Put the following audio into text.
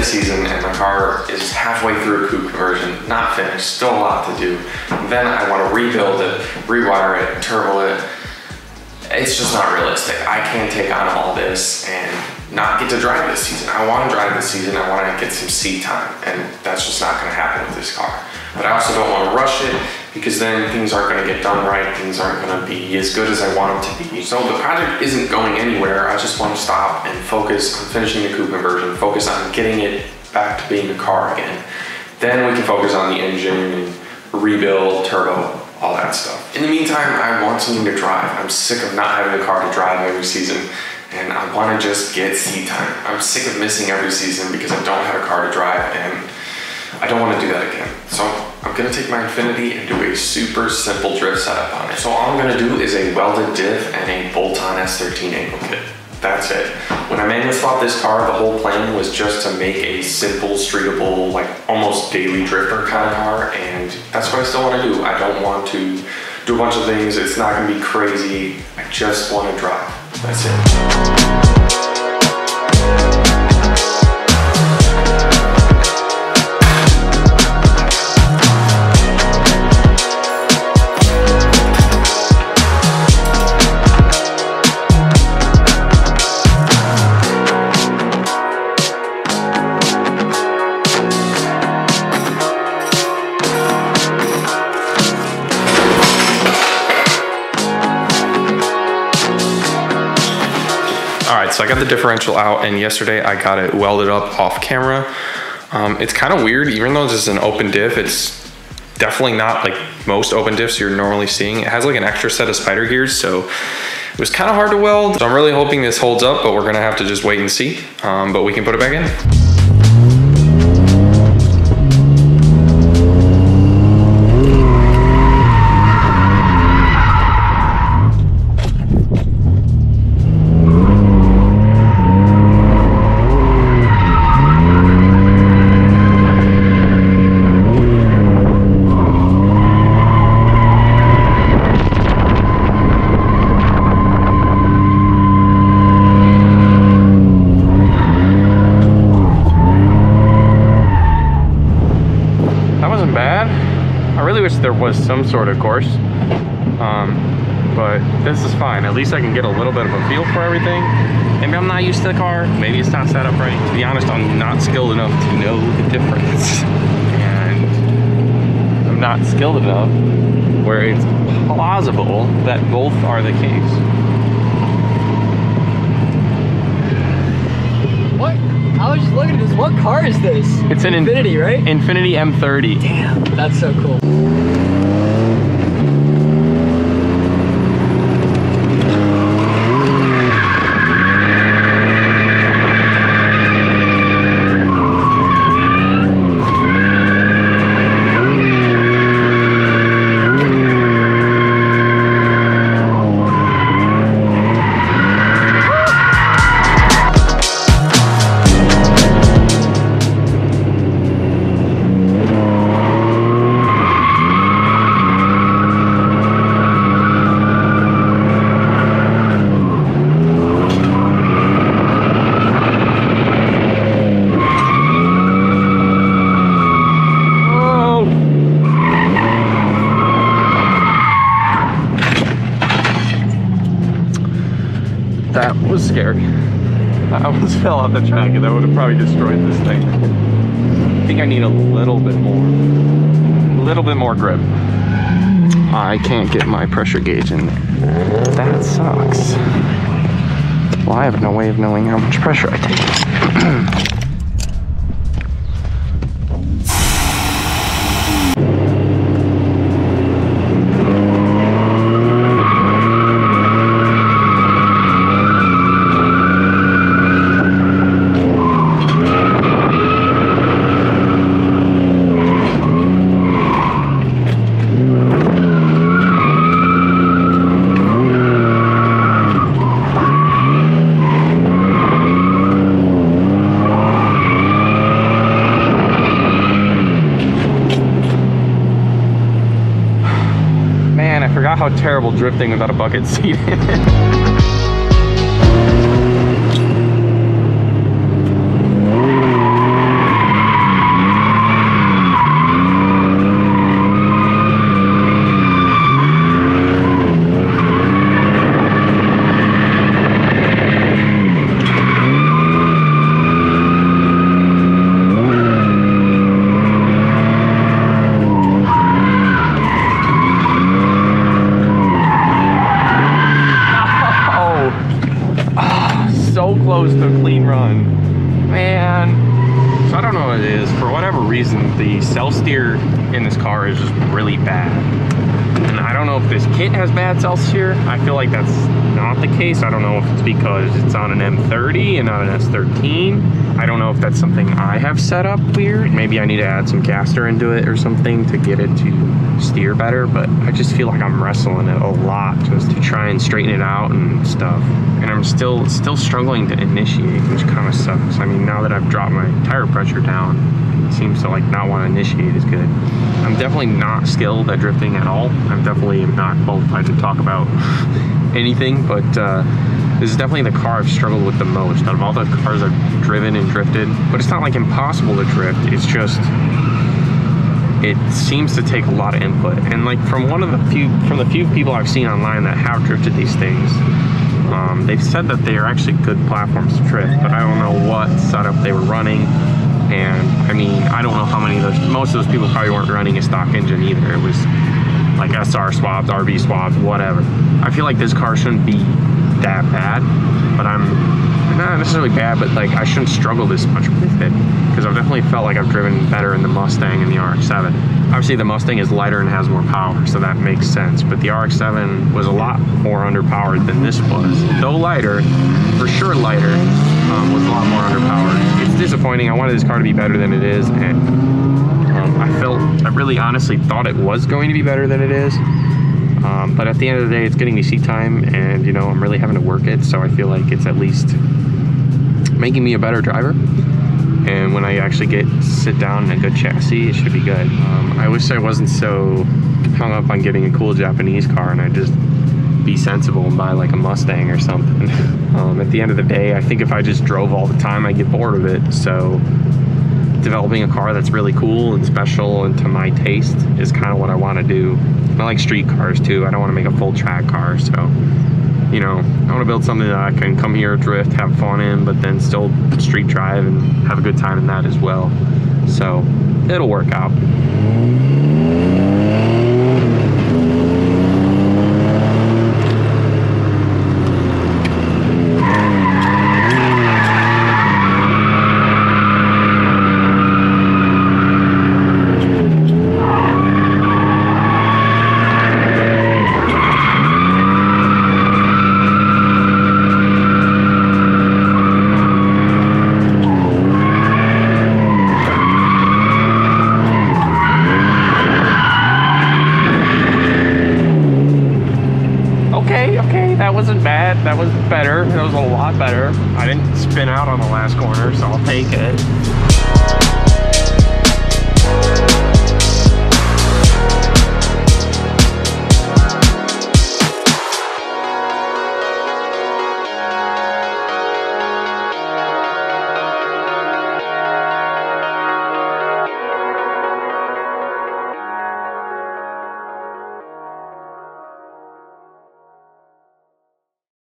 the season and my car is halfway through a coupe conversion, not finished, still a lot to do. Then I want to rebuild it, rewire it, turbo it. It's just not realistic. I can't take on all this and not get to drive this season. I want to drive this season. I want to get some seat time, and that's just not going to happen with this car. But I also don't want to rush it, because then things aren't going to get done right. Things aren't going to be as good as I want them to be. So the project isn't going anywhere. I just want to stop and focus on finishing the coupe conversion, focus on getting it back to being a car again. Then we can focus on the engine and rebuild, turbo, all that stuff. In the meantime, I want something to drive. I'm sick of not having a car to drive every season, and I want to just get seat time. I'm sick of missing every season because I don't have a car to drive, and I don't want to do that again. So I'm going to take my Infiniti and do a super simple drift setup on it. So all I'm going to do is a welded diff and a bolt-on S13 angle kit. That's it. When I manually swapped this car, the whole plan was just to make a simple, streetable, like almost daily drifter kind of car, and that's what I still want to do. I don't want to do a bunch of things. It's not going to be crazy. I just want to drive. That's it. So I got the differential out, and yesterday I got it welded up off camera. It's kind of weird, even though this is an open diff, it's definitely not like most open diffs you're normally seeing. It has like an extra set of spider gears, so it was kind of hard to weld. So I'm really hoping this holds up, but we're gonna have to just wait and see. But we can put it back in. There was some sort of course, but this is fine. At least I can get a little bit of a feel for everything. Maybe I'm not used to the car, maybe it's not set up right. To be honest, I'm not skilled enough to know the difference, and I'm not skilled enough where it's plausible that both are the case. What? I was just looking at this. What car is this? It's an Infiniti, right? Infiniti M30. Damn, that's so cool. That was scary. I almost fell off the track, and that would have probably destroyed this thing. I think I need a little bit more grip. I can't get my pressure gauge in there. That sucks. Well, I have no way of knowing how much pressure I take. How terrible drifting without a bucket seat in it. reason, the self-steer in this car is just really bad. And I don't know if this kit has bad self-steer. I feel like that's not the case. I don't know if it's because it's on an M30 and not an S13. I don't know if that's something I have set up weird. Maybe I need to add some caster into it or something to get it to steer better, but I just feel like I'm wrestling it a lot just to try and straighten it out and stuff. And I'm still struggling to initiate, which kind of sucks. I mean, now that I've dropped my tire pressure down, it seems to like not want to initiate as good. I'm definitely not skilled at drifting at all. I'm definitely not qualified to talk about anything, but this is definitely the car I've struggled with the most out of all the cars I've driven and drifted. But it's not like impossible to drift, it's just, it seems to take a lot of input. And like from the few people I've seen online that have drifted these things, they've said that they are actually good platforms to drift, but I don't know what setup they were running. And I mean, I don't know how many of those, most of those people probably weren't running a stock engine either. It was like SR swabs, RB swabs, whatever. I feel like this car shouldn't be that bad, but I'm not necessarily bad, but like I shouldn't struggle this much with it, because I've definitely felt like I've driven better in the Mustang and the RX-7. Obviously the Mustang is lighter and has more power, so that makes sense, but the RX-7 was a lot more underpowered than this was. Though lighter, for sure lighter, was a lot more underpowered. It's disappointing. I wanted this car to be better than it is, and I really honestly thought it was going to be better than it is. But at the end of the day, it's getting me seat time, and you know, I'm really having to work it, so I feel like it's at least making me a better driver. And when I actually sit down in a good chassis, it should be good. I wish I wasn't so hung up on getting a cool Japanese car and I'd just be sensible and buy like a Mustang or something. At the end of the day, I think if I just drove all the time, I'd get bored of it. So developing a car that's really cool and special and to my taste is kind of what I want to do. I like street cars too. I don't want to make a full track car, so you know, I want to build something that I can come here, drift, have fun in, but then still street drive and have a good time in that as well. So it'll work out. That wasn't bad. That was better. That was a lot better. I didn't spin out on the last corner, so I'll take it.